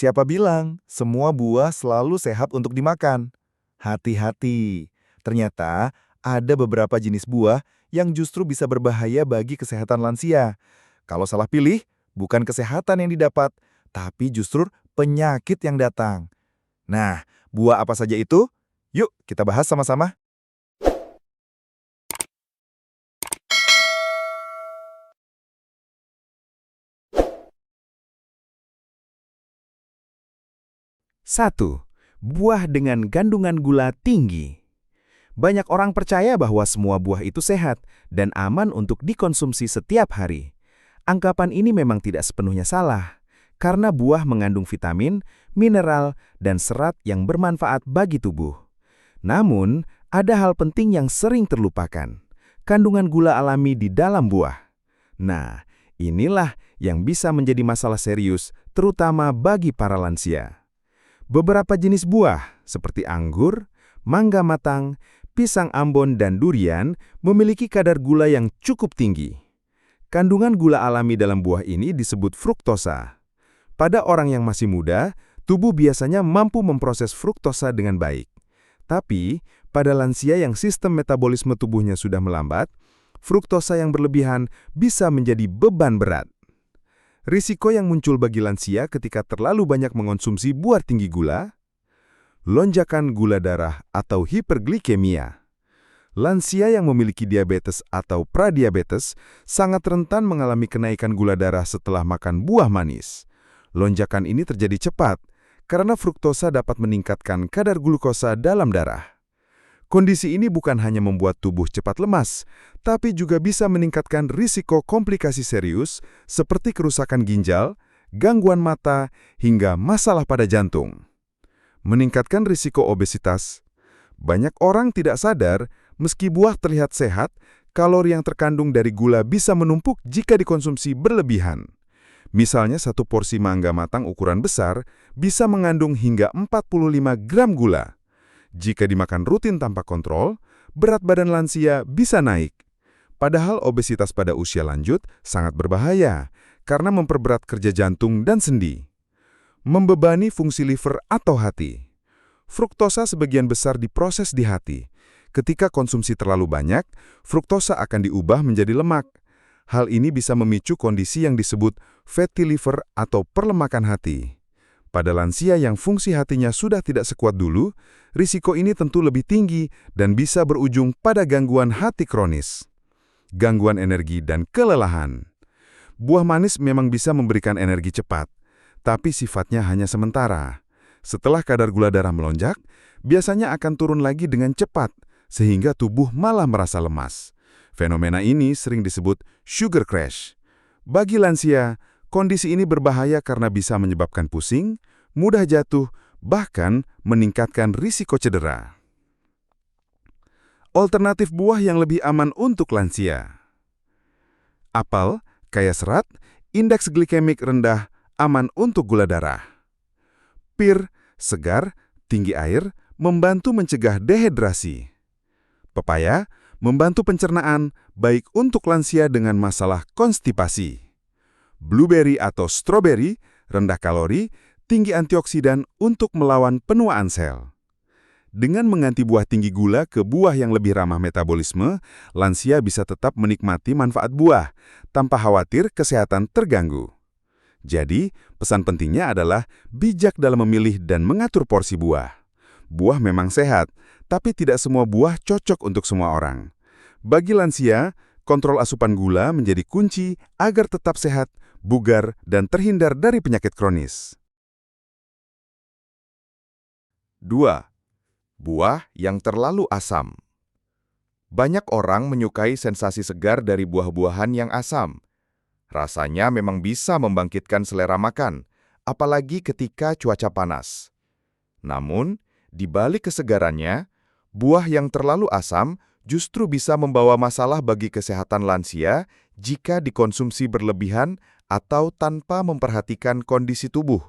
Siapa bilang semua buah selalu sehat untuk dimakan? Hati-hati, ternyata ada beberapa jenis buah yang justru bisa berbahaya bagi kesehatan lansia. Kalau salah pilih, bukan kesehatan yang didapat, tapi justru penyakit yang datang. Nah, buah apa saja itu? Yuk kita bahas sama-sama. Satu, buah dengan kandungan gula tinggi. Banyak orang percaya bahwa semua buah itu sehat dan aman untuk dikonsumsi setiap hari. Anggapan ini memang tidak sepenuhnya salah, karena buah mengandung vitamin, mineral, dan serat yang bermanfaat bagi tubuh. Namun, ada hal penting yang sering terlupakan, kandungan gula alami di dalam buah. Nah, inilah yang bisa menjadi masalah serius, terutama bagi para lansia. Beberapa jenis buah, seperti anggur, mangga matang, pisang ambon, dan durian, memiliki kadar gula yang cukup tinggi. Kandungan gula alami dalam buah ini disebut fruktosa. Pada orang yang masih muda, tubuh biasanya mampu memproses fruktosa dengan baik. Tapi, pada lansia yang sistem metabolisme tubuhnya sudah melambat, fruktosa yang berlebihan bisa menjadi beban berat. Risiko yang muncul bagi lansia ketika terlalu banyak mengonsumsi buah tinggi gula, lonjakan gula darah atau hiperglikemia. Lansia yang memiliki diabetes atau pradiabetes sangat rentan mengalami kenaikan gula darah setelah makan buah manis. Lonjakan ini terjadi cepat karena fruktosa dapat meningkatkan kadar glukosa dalam darah. Kondisi ini bukan hanya membuat tubuh cepat lemas, tapi juga bisa meningkatkan risiko komplikasi serius seperti kerusakan ginjal, gangguan mata, hingga masalah pada jantung. Meningkatkan risiko obesitas. Banyak orang tidak sadar, meski buah terlihat sehat, kalori yang terkandung dari gula bisa menumpuk jika dikonsumsi berlebihan. Misalnya satu porsi mangga matang ukuran besar bisa mengandung hingga 45 gram gula. Jika dimakan rutin tanpa kontrol, berat badan lansia bisa naik. Padahal obesitas pada usia lanjut sangat berbahaya karena memperberat kerja jantung dan sendi. Membebani fungsi liver atau hati. Fruktosa sebagian besar diproses di hati. Ketika konsumsi terlalu banyak, fruktosa akan diubah menjadi lemak. Hal ini bisa memicu kondisi yang disebut fatty liver atau perlemakan hati. Pada lansia yang fungsi hatinya sudah tidak sekuat dulu, risiko ini tentu lebih tinggi dan bisa berujung pada gangguan hati kronis. Gangguan energi dan kelelahan. Buah manis memang bisa memberikan energi cepat, tapi sifatnya hanya sementara. Setelah kadar gula darah melonjak, biasanya akan turun lagi dengan cepat, sehingga tubuh malah merasa lemas. Fenomena ini sering disebut sugar crash. Bagi lansia, kondisi ini berbahaya karena bisa menyebabkan pusing, mudah jatuh, bahkan meningkatkan risiko cedera. Alternatif buah yang lebih aman untuk lansia. Apel, kaya serat, indeks glikemik rendah, aman untuk gula darah. Pir, segar, tinggi air, membantu mencegah dehidrasi. Pepaya, membantu pencernaan, baik untuk lansia dengan masalah konstipasi. Blueberry atau strawberry, rendah kalori, tinggi antioksidan untuk melawan penuaan sel. Dengan mengganti buah tinggi gula ke buah yang lebih ramah metabolisme, lansia bisa tetap menikmati manfaat buah, tanpa khawatir kesehatan terganggu. Jadi, pesan pentingnya adalah bijak dalam memilih dan mengatur porsi buah. Buah memang sehat, tapi tidak semua buah cocok untuk semua orang. Bagi lansia, kontrol asupan gula menjadi kunci agar tetap sehat, bugar, dan terhindar dari penyakit kronis. 2. Buah yang terlalu asam. Banyak orang menyukai sensasi segar dari buah-buahan yang asam. Rasanya memang bisa membangkitkan selera makan, apalagi ketika cuaca panas. Namun, di balik kesegarannya, buah yang terlalu asam justru bisa membawa masalah bagi kesehatan lansia jika dikonsumsi berlebihan atau tanpa memperhatikan kondisi tubuh.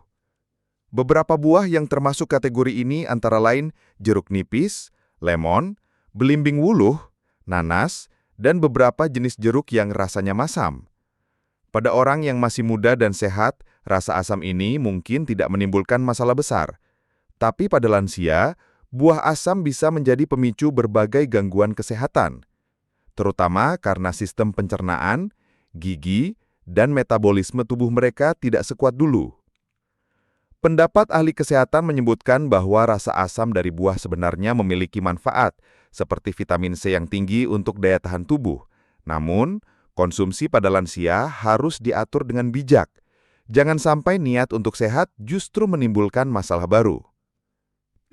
Beberapa buah yang termasuk kategori ini antara lain jeruk nipis, lemon, belimbing wuluh, nanas, dan beberapa jenis jeruk yang rasanya masam. Pada orang yang masih muda dan sehat, Rasa asam ini mungkin tidak menimbulkan masalah besar, tapi pada lansia, buah asam bisa menjadi pemicu berbagai gangguan kesehatan, terutama karena sistem pencernaan, gigi, dan metabolisme tubuh mereka tidak sekuat dulu. Pendapat ahli kesehatan menyebutkan bahwa rasa asam dari buah sebenarnya memiliki manfaat, seperti vitamin C yang tinggi untuk daya tahan tubuh. Namun, konsumsi pada lansia harus diatur dengan bijak. Jangan sampai niat untuk sehat justru menimbulkan masalah baru.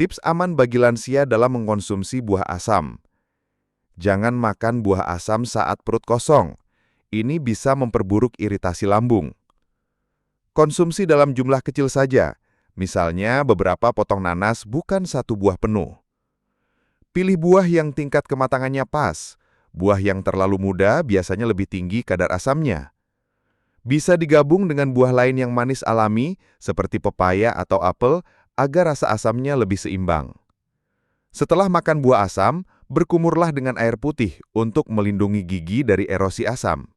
Tips aman bagi lansia dalam mengkonsumsi buah asam. Jangan makan buah asam saat perut kosong. Ini bisa memperburuk iritasi lambung. Konsumsi dalam jumlah kecil saja, misalnya beberapa potong nanas bukan satu buah penuh. Pilih buah yang tingkat kematangannya pas. Buah yang terlalu muda biasanya lebih tinggi kadar asamnya. Bisa digabung dengan buah lain yang manis alami, seperti pepaya atau apel, agar rasa asamnya lebih seimbang. Setelah makan buah asam, berkumurlah dengan air putih untuk melindungi gigi dari erosi asam.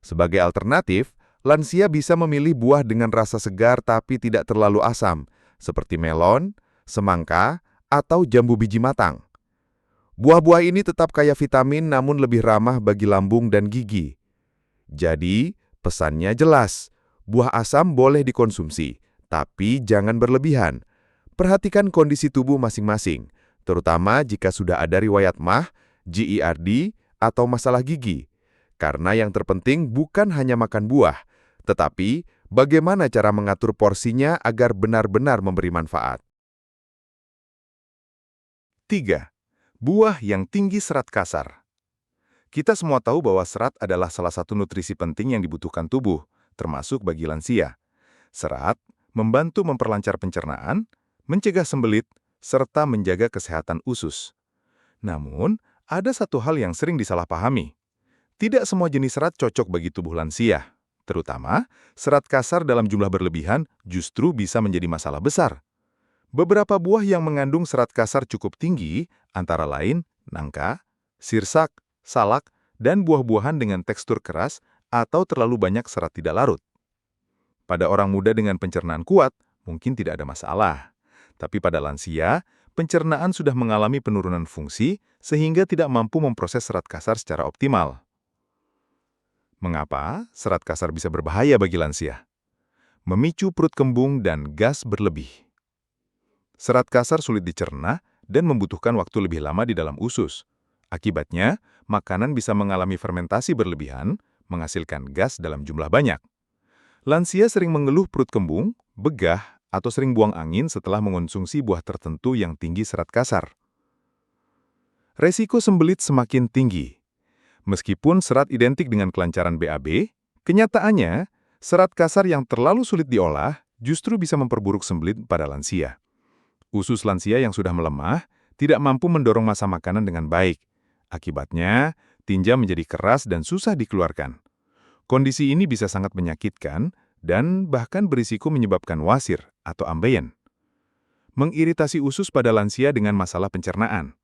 Sebagai alternatif, lansia bisa memilih buah dengan rasa segar tapi tidak terlalu asam, seperti melon, semangka, atau jambu biji matang. Buah-buah ini tetap kaya vitamin namun lebih ramah bagi lambung dan gigi. Jadi, pesannya jelas, buah asam boleh dikonsumsi, tapi jangan berlebihan. Perhatikan kondisi tubuh masing-masing, terutama jika sudah ada riwayat MAH, GERD, atau masalah gigi. Karena yang terpenting bukan hanya makan buah, tetapi bagaimana cara mengatur porsinya agar benar-benar memberi manfaat. 3. Buah yang tinggi serat kasar. Kita semua tahu bahwa serat adalah salah satu nutrisi penting yang dibutuhkan tubuh, termasuk bagi lansia. Serat membantu memperlancar pencernaan, mencegah sembelit, serta menjaga kesehatan usus. Namun, ada satu hal yang sering disalahpahami. Tidak semua jenis serat cocok bagi tubuh lansia. Terutama, serat kasar dalam jumlah berlebihan justru bisa menjadi masalah besar. Beberapa buah yang mengandung serat kasar cukup tinggi, antara lain nangka, sirsak, salak, dan buah-buahan dengan tekstur keras atau terlalu banyak serat tidak larut. Pada orang muda dengan pencernaan kuat, mungkin tidak ada masalah. Tapi pada lansia, pencernaan sudah mengalami penurunan fungsi sehingga tidak mampu memproses serat kasar secara optimal. Mengapa serat kasar bisa berbahaya bagi lansia? Memicu perut kembung dan gas berlebih. Serat kasar sulit dicerna dan membutuhkan waktu lebih lama di dalam usus. Akibatnya, makanan bisa mengalami fermentasi berlebihan, menghasilkan gas dalam jumlah banyak. Lansia sering mengeluh perut kembung, begah, atau sering buang angin setelah mengonsumsi buah tertentu yang tinggi serat kasar. Resiko sembelit semakin tinggi. Meskipun serat identik dengan kelancaran BAB, kenyataannya, serat kasar yang terlalu sulit diolah justru bisa memperburuk sembelit pada lansia. Usus lansia yang sudah melemah tidak mampu mendorong massa makanan dengan baik. Akibatnya, tinja menjadi keras dan susah dikeluarkan. Kondisi ini bisa sangat menyakitkan dan bahkan berisiko menyebabkan wasir atau ambeien. Mengiritasi usus pada lansia dengan masalah pencernaan.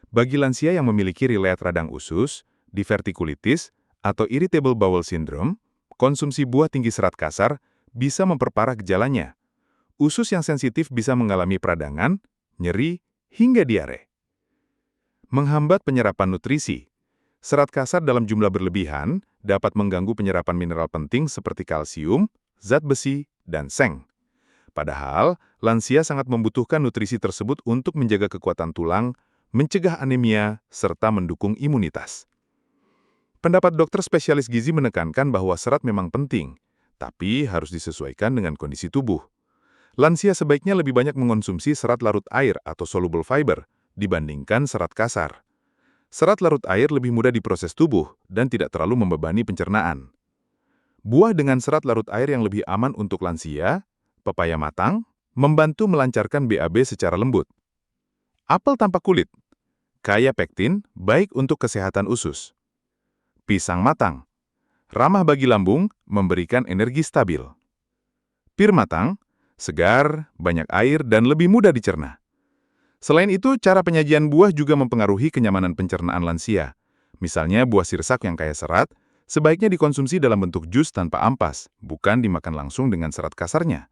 Bagi lansia yang memiliki rilet radang usus, divertikulitis, atau irritable bowel syndrome, konsumsi buah tinggi serat kasar bisa memperparah gejalanya. Usus yang sensitif bisa mengalami peradangan, nyeri, hingga diare. Menghambat penyerapan nutrisi. Serat kasar dalam jumlah berlebihan dapat mengganggu penyerapan mineral penting seperti kalsium, zat besi, dan seng. Padahal, lansia sangat membutuhkan nutrisi tersebut untuk menjaga kekuatan tulang, mencegah anemia, serta mendukung imunitas. Pendapat dokter spesialis gizi menekankan bahwa serat memang penting, tapi harus disesuaikan dengan kondisi tubuh. Lansia sebaiknya lebih banyak mengonsumsi serat larut air atau soluble fiber dibandingkan serat kasar. Serat larut air lebih mudah diproses tubuh dan tidak terlalu membebani pencernaan. Buah dengan serat larut air yang lebih aman untuk lansia, pepaya matang, membantu melancarkan BAB secara lembut. Apel tanpa kulit, kaya pektin, baik untuk kesehatan usus. Pisang matang, ramah bagi lambung, memberikan energi stabil. Pir matang, segar, banyak air, dan lebih mudah dicerna. Selain itu, cara penyajian buah juga mempengaruhi kenyamanan pencernaan lansia. Misalnya buah sirsak yang kaya serat, Sebaiknya dikonsumsi dalam bentuk jus tanpa ampas, bukan dimakan langsung dengan serat kasarnya.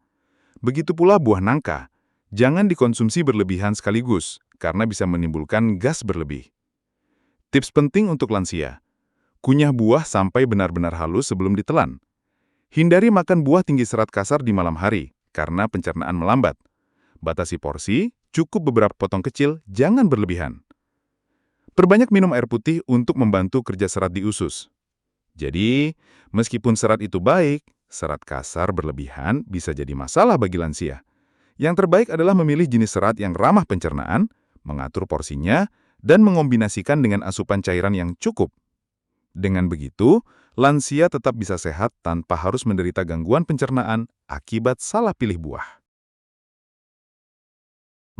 Begitu pula buah nangka. Jangan dikonsumsi berlebihan sekaligus, karena bisa menimbulkan gas berlebih. Tips penting untuk lansia. Kunyah buah sampai benar-benar halus sebelum ditelan. Hindari makan buah tinggi serat kasar di malam hari, karena pencernaan melambat. Batasi porsi, cukup beberapa potong kecil, jangan berlebihan. Perbanyak minum air putih untuk membantu kerja serat di usus. Jadi, meskipun serat itu baik, serat kasar berlebihan bisa jadi masalah bagi lansia. Yang terbaik adalah memilih jenis serat yang ramah pencernaan, mengatur porsinya, dan mengombinasikan dengan asupan cairan yang cukup. Dengan begitu, lansia tetap bisa sehat tanpa harus menderita gangguan pencernaan akibat salah pilih buah.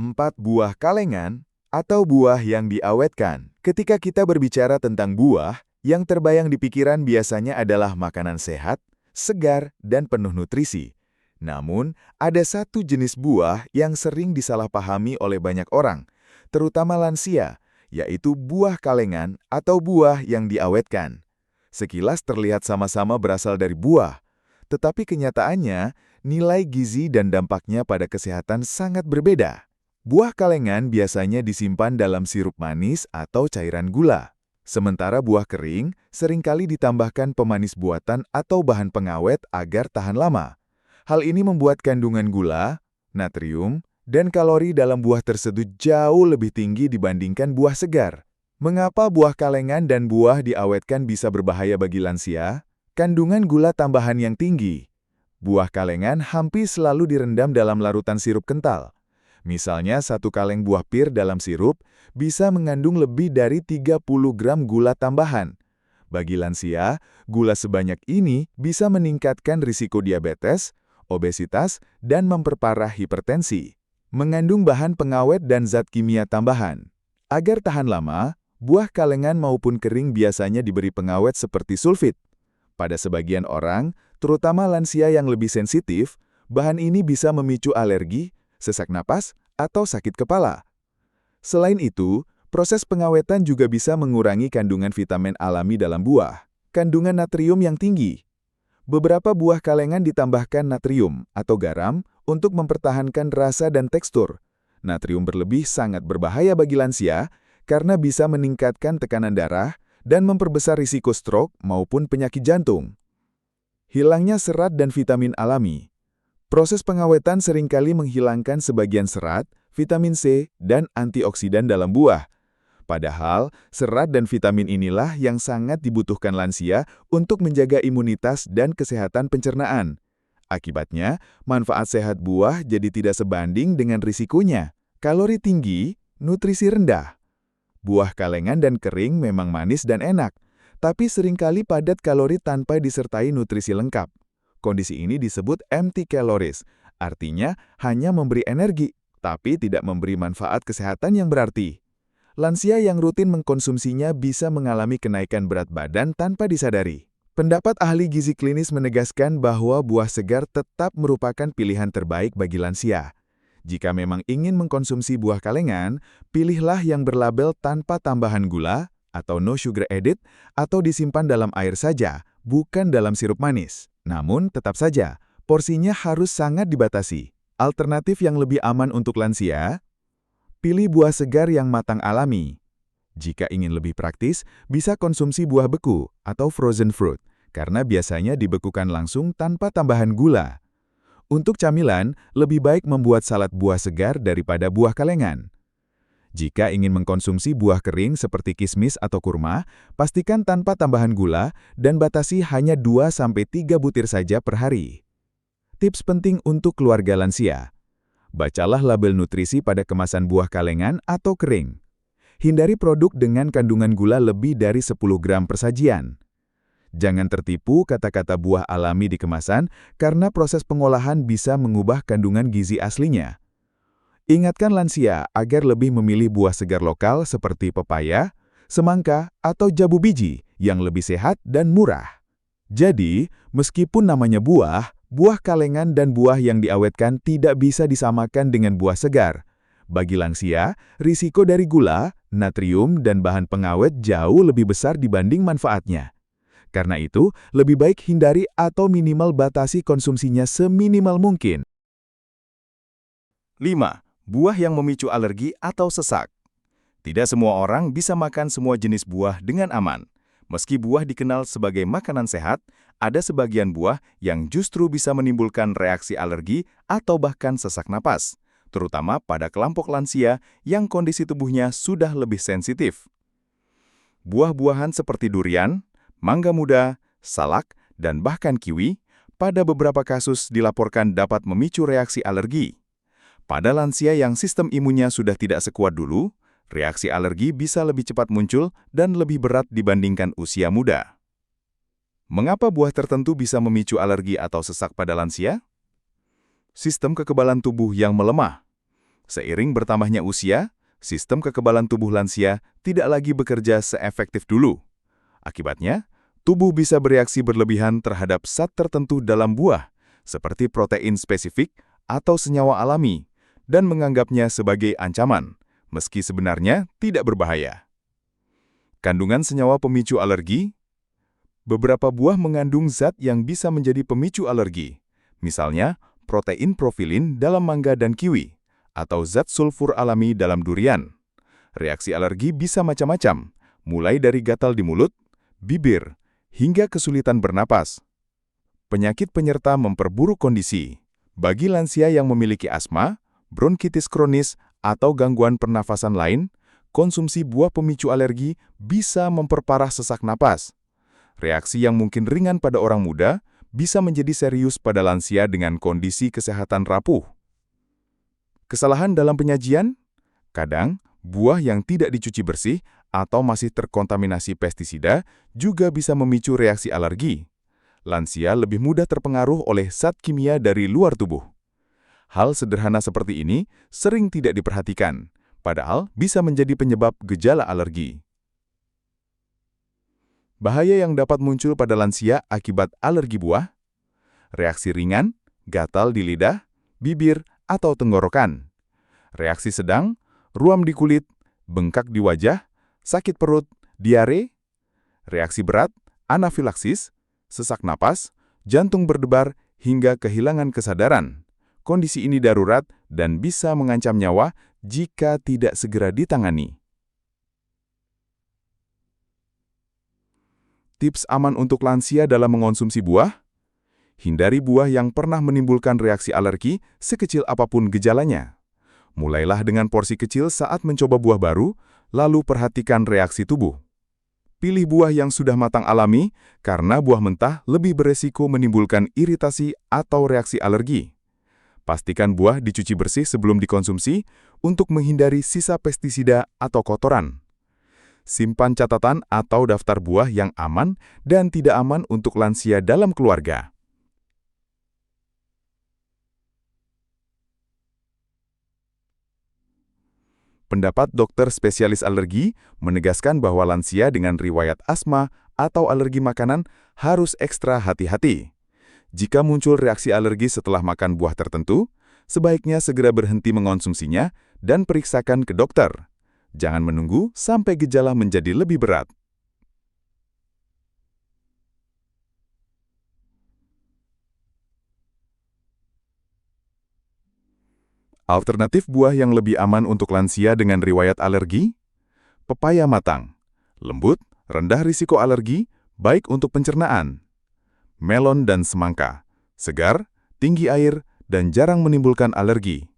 4 buah kalengan atau buah yang diawetkan. Ketika kita berbicara tentang buah, yang terbayang di pikiran biasanya adalah makanan sehat, segar, dan penuh nutrisi. Namun, ada satu jenis buah yang sering disalahpahami oleh banyak orang, terutama lansia, yaitu buah kalengan atau buah yang diawetkan. Sekilas terlihat sama-sama berasal dari buah, tetapi kenyataannya, nilai gizi dan dampaknya pada kesehatan sangat berbeda. Buah kalengan biasanya disimpan dalam sirup manis atau cairan gula. Sementara buah kering seringkali ditambahkan pemanis buatan atau bahan pengawet agar tahan lama. Hal ini membuat kandungan gula, natrium, dan kalori dalam buah tersebut jauh lebih tinggi dibandingkan buah segar. Mengapa buah kalengan dan buah diawetkan bisa berbahaya bagi lansia? Kandungan gula tambahan yang tinggi. Buah kalengan hampir selalu direndam dalam larutan sirup kental. Misalnya, 1 kaleng buah pir dalam sirup bisa mengandung lebih dari 30 gram gula tambahan. Bagi lansia, gula sebanyak ini bisa meningkatkan risiko diabetes, obesitas, dan memperparah hipertensi. Mengandung bahan pengawet dan zat kimia tambahan. Agar tahan lama, buah kalengan maupun kering biasanya diberi pengawet seperti sulfit. Pada sebagian orang, terutama lansia yang lebih sensitif, bahan ini bisa memicu alergi, sesak napas, atau sakit kepala. Selain itu, proses pengawetan juga bisa mengurangi kandungan vitamin alami dalam buah. Kandungan natrium yang tinggi. Beberapa buah kalengan ditambahkan natrium atau garam untuk mempertahankan rasa dan tekstur. Natrium berlebih sangat berbahaya bagi lansia karena bisa meningkatkan tekanan darah dan memperbesar risiko stroke maupun penyakit jantung. Hilangnya serat dan vitamin alami. Proses pengawetan seringkali menghilangkan sebagian serat, vitamin C, dan antioksidan dalam buah. Padahal, serat dan vitamin inilah yang sangat dibutuhkan lansia untuk menjaga imunitas dan kesehatan pencernaan. Akibatnya, manfaat sehat buah jadi tidak sebanding dengan risikonya. Kalori tinggi, nutrisi rendah. Buah kalengan dan kering memang manis dan enak, tapi seringkali padat kalori tanpa disertai nutrisi lengkap. Kondisi ini disebut empty calories, artinya hanya memberi energi, tapi tidak memberi manfaat kesehatan yang berarti. Lansia yang rutin mengkonsumsinya bisa mengalami kenaikan berat badan tanpa disadari. Pendapat ahli gizi klinis menegaskan bahwa buah segar tetap merupakan pilihan terbaik bagi lansia. Jika memang ingin mengkonsumsi buah kalengan, pilihlah yang berlabel tanpa tambahan gula atau no sugar added atau disimpan dalam air saja, bukan dalam sirup manis. Namun, tetap saja, porsinya harus sangat dibatasi. Alternatif yang lebih aman untuk lansia, pilih buah segar yang matang alami. Jika ingin lebih praktis, bisa konsumsi buah beku atau frozen fruit, karena biasanya dibekukan langsung tanpa tambahan gula. Untuk camilan, lebih baik membuat salad buah segar daripada buah kalengan. Jika ingin mengkonsumsi buah kering seperti kismis atau kurma, pastikan tanpa tambahan gula dan batasi hanya 2-3 butir saja per hari. Tips penting untuk keluarga lansia. Bacalah label nutrisi pada kemasan buah kalengan atau kering. Hindari produk dengan kandungan gula lebih dari 10 gram per sajian. Jangan tertipu kata-kata buah alami di kemasan karena proses pengolahan bisa mengubah kandungan gizi aslinya. Ingatkan lansia agar lebih memilih buah segar lokal seperti pepaya, semangka, atau jambu biji yang lebih sehat dan murah. Jadi, meskipun namanya buah, buah kalengan dan buah yang diawetkan tidak bisa disamakan dengan buah segar. Bagi lansia, risiko dari gula, natrium, dan bahan pengawet jauh lebih besar dibanding manfaatnya. Karena itu, lebih baik hindari atau minimal batasi konsumsinya seminimal mungkin. 5. Buah yang memicu alergi atau sesak. Tidak semua orang bisa makan semua jenis buah dengan aman. Meski buah dikenal sebagai makanan sehat, ada sebagian buah yang justru bisa menimbulkan reaksi alergi atau bahkan sesak napas, terutama pada kelompok lansia yang kondisi tubuhnya sudah lebih sensitif. Buah-buahan seperti durian, mangga muda, salak, dan bahkan kiwi, pada beberapa kasus dilaporkan dapat memicu reaksi alergi. Pada lansia yang sistem imunnya sudah tidak sekuat dulu, reaksi alergi bisa lebih cepat muncul dan lebih berat dibandingkan usia muda. Mengapa buah tertentu bisa memicu alergi atau sesak pada lansia? Sistem kekebalan tubuh yang melemah. Seiring bertambahnya usia, sistem kekebalan tubuh lansia tidak lagi bekerja seefektif dulu. Akibatnya, tubuh bisa bereaksi berlebihan terhadap zat tertentu dalam buah, seperti protein spesifik atau senyawa alami, dan menganggapnya sebagai ancaman, meski sebenarnya tidak berbahaya. Kandungan senyawa pemicu alergi. Beberapa buah mengandung zat yang bisa menjadi pemicu alergi, misalnya protein profilin dalam mangga dan kiwi, atau zat sulfur alami dalam durian. Reaksi alergi bisa macam-macam, mulai dari gatal di mulut, bibir, hingga kesulitan bernapas. Penyakit penyerta memperburuk kondisi. Bagi lansia yang memiliki asma, bronkitis kronis, atau gangguan pernafasan lain, konsumsi buah pemicu alergi bisa memperparah sesak napas. Reaksi yang mungkin ringan pada orang muda bisa menjadi serius pada lansia dengan kondisi kesehatan rapuh. Kesalahan dalam penyajian? Kadang, buah yang tidak dicuci bersih atau masih terkontaminasi pestisida juga bisa memicu reaksi alergi. Lansia lebih mudah terpengaruh oleh zat kimia dari luar tubuh. Hal sederhana seperti ini sering tidak diperhatikan, padahal bisa menjadi penyebab gejala alergi. Bahaya yang dapat muncul pada lansia akibat alergi buah: reaksi ringan, gatal di lidah, bibir, atau tenggorokan. Reaksi sedang, ruam di kulit, bengkak di wajah, sakit perut, diare. Reaksi berat, anafilaksis, sesak napas, jantung berdebar, hingga kehilangan kesadaran. Kondisi ini darurat dan bisa mengancam nyawa jika tidak segera ditangani. Tips aman untuk lansia dalam mengonsumsi buah? Hindari buah yang pernah menimbulkan reaksi alergi sekecil apapun gejalanya. Mulailah dengan porsi kecil saat mencoba buah baru, lalu perhatikan reaksi tubuh. Pilih buah yang sudah matang alami, karena buah mentah lebih beresiko menimbulkan iritasi atau reaksi alergi. Pastikan buah dicuci bersih sebelum dikonsumsi untuk menghindari sisa pestisida atau kotoran. Simpan catatan atau daftar buah yang aman dan tidak aman untuk lansia dalam keluarga. Pendapat dokter spesialis alergi menegaskan bahwa lansia dengan riwayat asma atau alergi makanan harus ekstra hati-hati. Jika muncul reaksi alergi setelah makan buah tertentu, sebaiknya segera berhenti mengonsumsinya dan periksakan ke dokter. Jangan menunggu sampai gejala menjadi lebih berat. Alternatif buah yang lebih aman untuk lansia dengan riwayat alergi? Pepaya matang, lembut, rendah risiko alergi, baik untuk pencernaan. Melon dan semangka, segar, tinggi air, dan jarang menimbulkan alergi.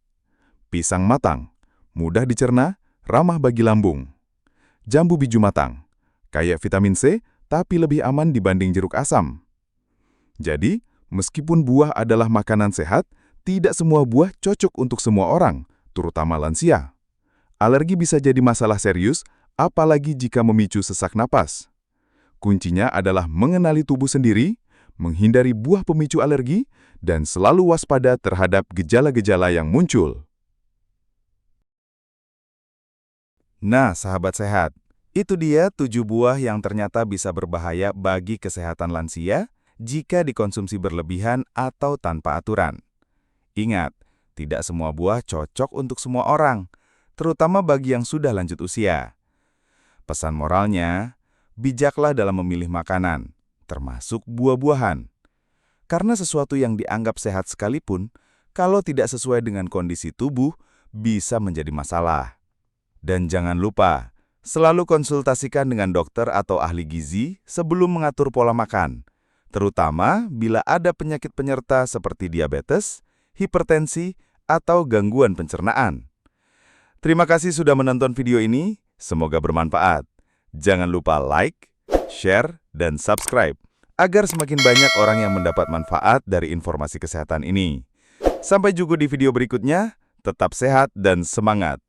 Pisang matang, mudah dicerna, ramah bagi lambung. Jambu biju matang, kaya vitamin C, tapi lebih aman dibanding jeruk asam. Jadi, meskipun buah adalah makanan sehat, tidak semua buah cocok untuk semua orang, terutama lansia. Alergi bisa jadi masalah serius, apalagi jika memicu sesak napas. Kuncinya adalah mengenali tubuh sendiri, menghindari buah pemicu alergi, dan selalu waspada terhadap gejala-gejala yang muncul. Nah, sahabat sehat, itu dia 7 buah yang ternyata bisa berbahaya bagi kesehatan lansia jika dikonsumsi berlebihan atau tanpa aturan. Ingat, tidak semua buah cocok untuk semua orang, terutama bagi yang sudah lanjut usia. Pesan moralnya, bijaklah dalam memilih makanan. termasuk buah-buahan. Karena sesuatu yang dianggap sehat sekalipun, kalau tidak sesuai dengan kondisi tubuh, bisa menjadi masalah. Dan jangan lupa, selalu konsultasikan dengan dokter atau ahli gizi sebelum mengatur pola makan, terutama bila ada penyakit penyerta seperti diabetes, hipertensi, atau gangguan pencernaan. Terima kasih sudah menonton video ini, semoga bermanfaat. Jangan lupa like, share, dan subscribe, agar semakin banyak orang yang mendapat manfaat dari informasi kesehatan ini. Sampai jumpa di video berikutnya, tetap sehat dan semangat!